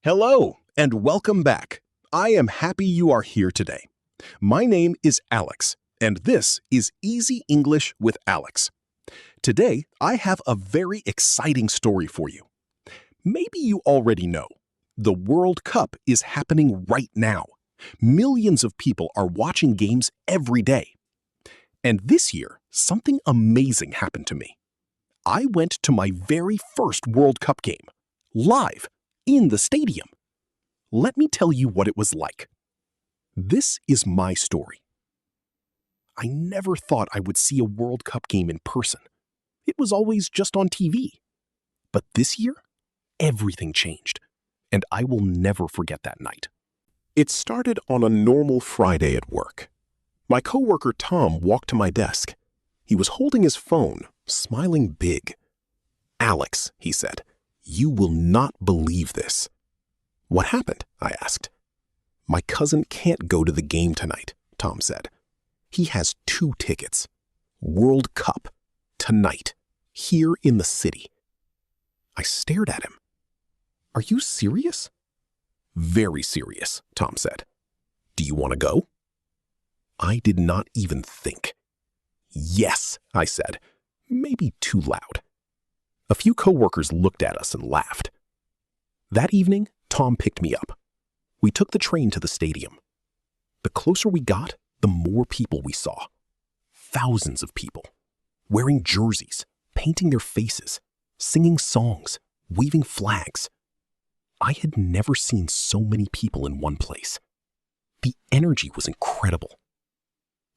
Hello, and welcome back. I am happy you are here today. My name is Alex, and this is Easy English with Alex. Today, I have a very exciting story for you. Maybe you already know, the World Cup is happening right now. Millions of people are watching games every day. And this year, something amazing happened to me. I went to my very first World Cup game, live, in the stadium. Let me tell you what it was like. This is my story. I never thought I would see a World Cup game in person. It was always just on TV. But this year, everything changed, and I will never forget that night. It started on a normal Friday at work. My coworker Tom walked to my desk. He was holding his phone, smiling big. "Alex," he said, "you will not believe this." "What happened?" I asked. "My cousin can't go to the game tonight," Tom said. "He has 2 tickets. World Cup. Tonight. Here in the city." I stared at him. "Are you serious?" "Very serious," Tom said. "Do you want to go?" I did not even think. "Yes," I said, maybe too loud. A few coworkers looked at us and laughed. That evening, Tom picked me up. We took the train to the stadium. The closer we got, the more people we saw. Thousands of people, wearing jerseys, painting their faces, singing songs, waving flags. I had never seen so many people in one place. The energy was incredible.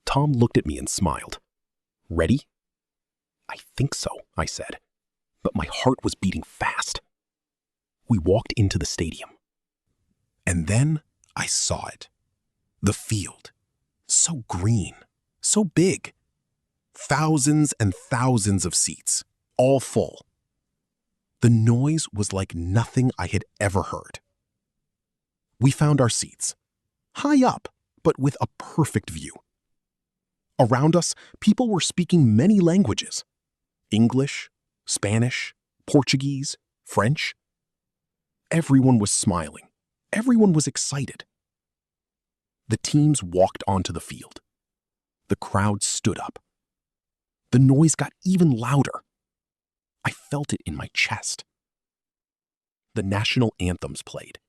Tom looked at me and smiled. "Ready?" "I think so," I said, but my heart was beating fast. We walked into the stadium. And then I saw it. The field. So green, so big. Thousands and thousands of seats, all full. The noise was like nothing I had ever heard. We found our seats, high up, but with a perfect view. Around us, people were speaking many languages: English, Spanish, Portuguese, French. Everyone was smiling. Everyone was excited. The teams walked onto the field. The crowd stood up. The noise got even louder. I felt it in my chest. The national anthems played.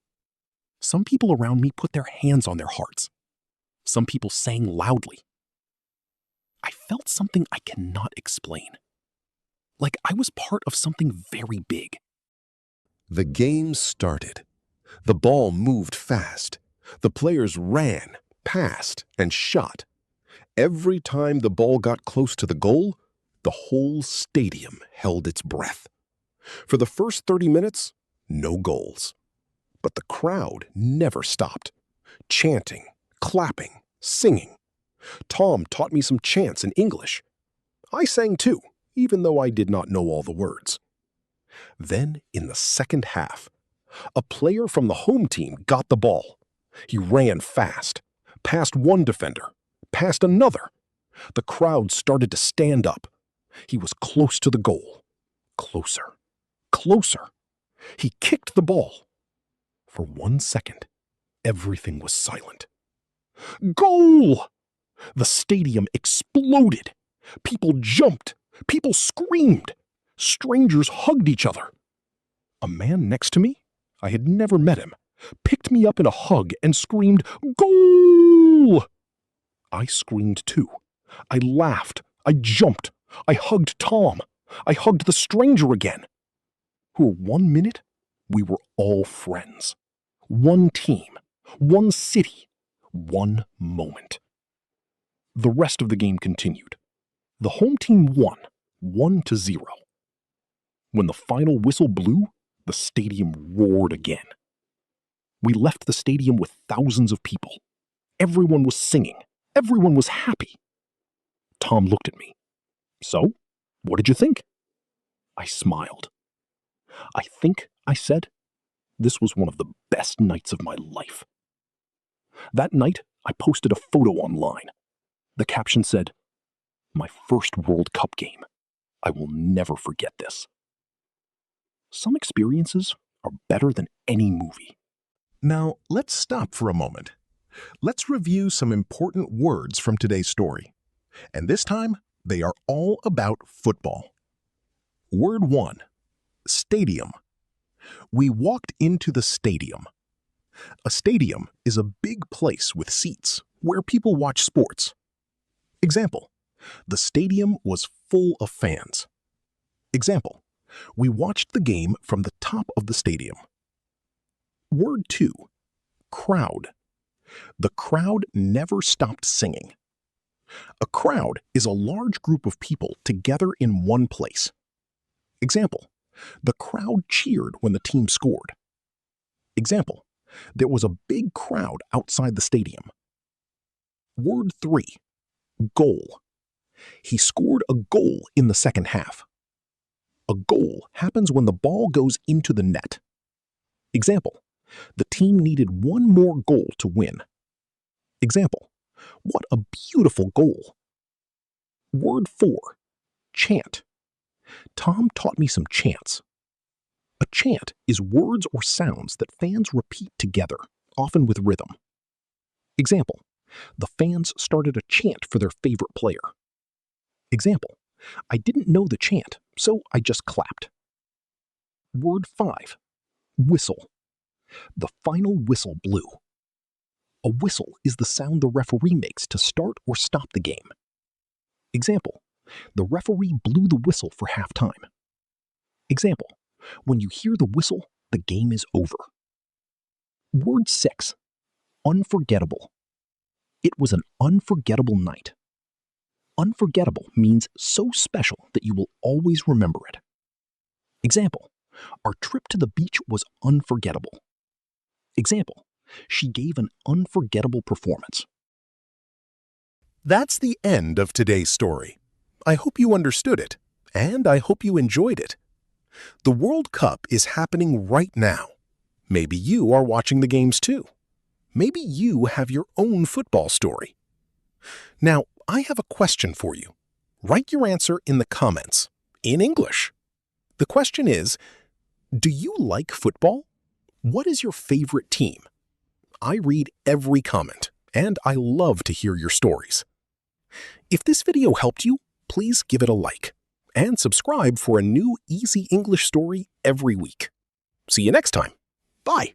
Some people around me put their hands on their hearts. Some people sang loudly. I felt something I cannot explain. Like I was part of something very big. The game started. The ball moved fast. The players ran, passed, and shot. Every time the ball got close to the goal, the whole stadium held its breath. For the first 30 minutes, no goals. But the crowd never stopped. Chanting, clapping, singing. Tom taught me some chants in English. I sang too, even though I did not know all the words. Then, in the second half, a player from the home team got the ball. He ran fast, past one defender, past another. The crowd started to stand up. He was close to the goal. Closer, closer. He kicked the ball. For 1 second, everything was silent. Goal! The stadium exploded. People jumped. People screamed. Strangers hugged each other. A man next to me, I had never met him, picked me up in a hug and screamed, "Goal!" I screamed too. I laughed. I jumped. I hugged Tom. I hugged the stranger again. For 1 minute, we were all friends. One team. One city. One moment. The rest of the game continued. The home team won, 1-0. When the final whistle blew, the stadium roared again. We left the stadium with thousands of people. Everyone was singing. Everyone was happy. Tom looked at me. "So, what did you think?" I smiled. "I think," I said, "this was one of the best nights of my life." That night, I posted a photo online. The caption said, "My first World Cup game. I will never forget this." Some experiences are better than any movie. Now, let's stop for a moment. Let's review some important words from today's story. And this time, they are all about football. Word 1. Stadium. We walked into the stadium. A stadium is a big place with seats where people watch sports. Example, the stadium was full of fans. Example, we watched the game from the top of the stadium. Word 2. Crowd. The crowd never stopped singing. A crowd is a large group of people together in one place. Example, the crowd cheered when the team scored. Example, there was a big crowd outside the stadium. Word 3. Goal. He scored a goal in the second half. A goal happens when the ball goes into the net. Example, the team needed one more goal to win. Example, what a beautiful goal. Word 4. Chant. Tom taught me some chants. A chant is words or sounds that fans repeat together, often with rhythm. Example, the fans started a chant for their favorite player. Example, I didn't know the chant, so I just clapped. Word 5. Whistle. The final whistle blew. A whistle is the sound the referee makes to start or stop the game. Example, the referee blew the whistle for halftime. Example, when you hear the whistle, the game is over. Word 6. Unforgettable. It was an unforgettable night. Unforgettable means so special that you will always remember it. Example, our trip to the beach was unforgettable. Example, she gave an unforgettable performance. That's the end of today's story. I hope you understood it, and I hope you enjoyed it. The World Cup is happening right now. Maybe you are watching the games too. Maybe you have your own football story. Now, I have a question for you. Write your answer in the comments, in English. The question is, do you like football? What is your favorite team? I read every comment, and I love to hear your stories. If this video helped you, please give it a like, and subscribe for a new easy English story every week. See you next time. Bye.